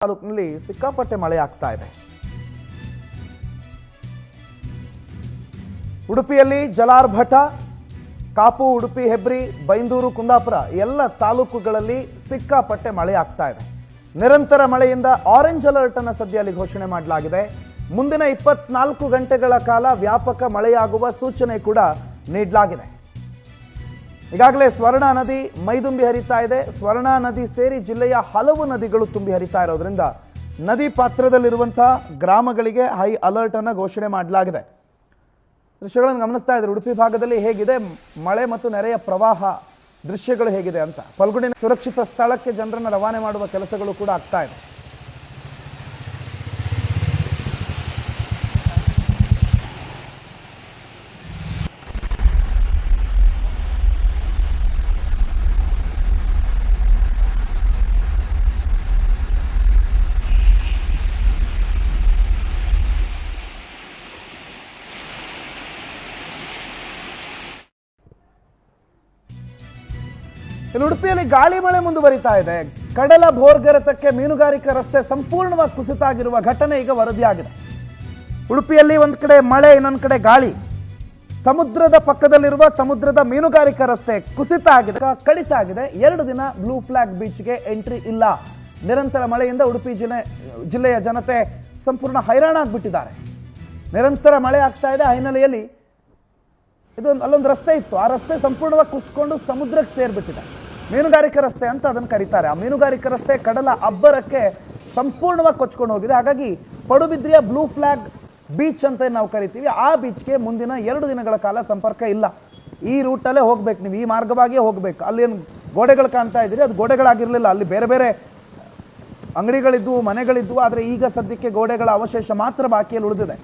ತಾಲೂಕಿನಲ್ಲಿ ಸಿಕ್ಕಾಪಟ್ಟೆ ಮಳೆ ಆಗ್ತಾ ಇದೆ. ಉಡುಪಿಯಲ್ಲಿ ಜಲಾರ್ಭಟ, ಕಾಪು, ಉಡುಪಿ, ಹೆಬ್ರಿ, ಬೈಂದೂರು, ಕುಂದಾಪುರ ಎಲ್ಲ ತಾಲೂಕುಗಳಲ್ಲಿ ಸಿಕ್ಕಾಪಟ್ಟೆ ಮಳೆ ಆಗ್ತಾ ಇದೆ. ನಿರಂತರ ಮಳೆಯಿಂದ ಆರೆಂಜ್ ಅಲರ್ಟ್ ಅನ್ನು ಸದ್ಯ ಅಲ್ಲಿ ಘೋಷಣೆ ಮಾಡಲಾಗಿದೆ. ಮುಂದಿನ 24 ಗಂಟೆಗಳ ಕಾಲ ವ್ಯಾಪಕ ಮಳೆಯಾಗುವ ಸೂಚನೆ ಕೂಡ ನೀಡಲಾಗಿದೆ. ಈಗಾಗಲೇ ಸ್ವರ್ಣ ನದಿ ಮೈದುಂಬಿ ಹರಿತಾ ಇದೆ. ಸ್ವರ್ಣ ನದಿ ಸೇರಿ ಜಿಲ್ಲೆಯ ಹಲವು ನದಿಗಳು ತುಂಬಿ ಹರಿತಾ ಇರೋದ್ರಿಂದ ನದಿ ಪಾತ್ರದಲ್ಲಿರುವಂತಹ ಗ್ರಾಮಗಳಿಗೆ ಹೈ ಅಲರ್ಟ್ ಅನ್ನು ಘೋಷಣೆ ಮಾಡಲಾಗಿದೆ. ದೃಶ್ಯಗಳನ್ನು ಗಮನಿಸ್ತಾ ಇದ್ದಾರೆ. ಉಡುಪಿ ಭಾಗದಲ್ಲಿ ಹೇಗಿದೆ ಮಳೆ ಮತ್ತು ನೆರೆಯ ಪ್ರವಾಹ ದೃಶ್ಯಗಳು ಹೇಗಿದೆ ಅಂತ. ಫಲ್ಗುಣಿನ ಸುರಕ್ಷಿತ ಸ್ಥಳಕ್ಕೆ ಜನರನ್ನು ರವಾನೆ ಮಾಡುವ ಕೆಲಸಗಳು ಕೂಡ ಆಗ್ತಾ ಇದೆ. ಉಡುಪಿಯಲ್ಲಿ ಗಾಳಿ ಮಳೆ ಮುಂದುವರಿತಾ ಇದೆ. ಕಡಲ ಭೋರ್ಗರೆತಕ್ಕೆ ಮೀನುಗಾರಿಕಾ ರಸ್ತೆ ಸಂಪೂರ್ಣವಾಗಿ ಕುಸಿತ ಆಗಿರುವ ಘಟನೆ ಈಗ ವರದಿಯಾಗಿದೆ. ಉಡುಪಿಯಲ್ಲಿ ಒಂದು ಕಡೆ ಮಳೆ, ಇನ್ನೊಂದು ಕಡೆ ಗಾಳಿ. ಸಮುದ್ರದ ಪಕ್ಕದಲ್ಲಿರುವ ಸಮುದ್ರದ ಮೀನುಗಾರಿಕಾ ರಸ್ತೆ ಕುಸಿತ ಆಗಿದೆ, ಕಡಿತ ಆಗಿದೆ. 2 ದಿನ ಬ್ಲೂ ಫ್ಲಾಗ್ ಬೀಚ್ಗೆ ಎಂಟ್ರಿ ಇಲ್ಲ. ನಿರಂತರ ಮಳೆಯಿಂದ ಉಡುಪಿ ಜಿಲ್ಲೆಯ ಜನತೆ ಸಂಪೂರ್ಣ ಹೈರಾಣ ಆಗ್ಬಿಟ್ಟಿದ್ದಾರೆ. ನಿರಂತರ ಮಳೆ ಆಗ್ತಾ ಇದೆ. ಆ ಹಿನ್ನೆಲೆಯಲ್ಲಿ ಅಲ್ಲೊಂದು ರಸ್ತೆ ಇತ್ತು, ಆ ರಸ್ತೆ ಸಂಪೂರ್ಣವಾಗಿ ಕುಸಿಕೊಂಡು ಸಮುದ್ರಕ್ಕೆ ಸೇರ್ಬಿಟ್ಟಿದೆ. ಮೀನುಗಾರಿಕಾ ರಸ್ತೆ ಅಂತ ಅದನ್ನು ಕರೀತಾರೆ. ಆ ಮೀನುಗಾರಿಕಾ ರಸ್ತೆ ಕಡಲ ಅಬ್ಬರಕ್ಕೆ ಸಂಪೂರ್ಣವಾಗಿ ಕೊಚ್ಕೊಂಡು ಹೋಗಿದೆ. ಹಾಗಾಗಿ ಪಡುಬಿದ್ರಿಯ ಬ್ಲೂ ಫ್ಲಾಗ್ ಬೀಚ್ ಅಂತ ನಾವು ಕರಿತೀವಿ, ಆ ಬೀಚ್ಗೆ ಮುಂದಿನ 2 ದಿನಗಳ ಕಾಲ ಸಂಪರ್ಕ ಇಲ್ಲ. ಈ ರೂಟಲ್ಲೇ ಹೋಗ್ಬೇಕು, ನೀವು ಈ ಮಾರ್ಗವಾಗಿಯೇ ಹೋಗ್ಬೇಕು. ಅಲ್ಲೇನು ಗೋಡೆಗಳು ಕಾಣ್ತಾ ಇದ್ದೀರಿ, ಅದು ಗೋಡೆಗಳಾಗಿರಲಿಲ್ಲ. ಅಲ್ಲಿ ಬೇರೆ ಬೇರೆ ಅಂಗಡಿಗಳಿದ್ವು, ಮನೆಗಳಿದ್ವು. ಆದರೆ ಈಗ ಸದ್ಯಕ್ಕೆ ಗೋಡೆಗಳ ಅವಶೇಷ ಮಾತ್ರ ಬಾಕಿಯಲ್ಲಿ ಉಳಿದಿದೆ.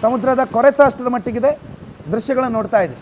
ಸಮುದ್ರದ ಕೊರೆತ ಅಷ್ಟರ ಮಟ್ಟಿಗಿದೆ. ದೃಶ್ಯಗಳನ್ನು ನೋಡ್ತಾ ಇದ್ದೀವಿ.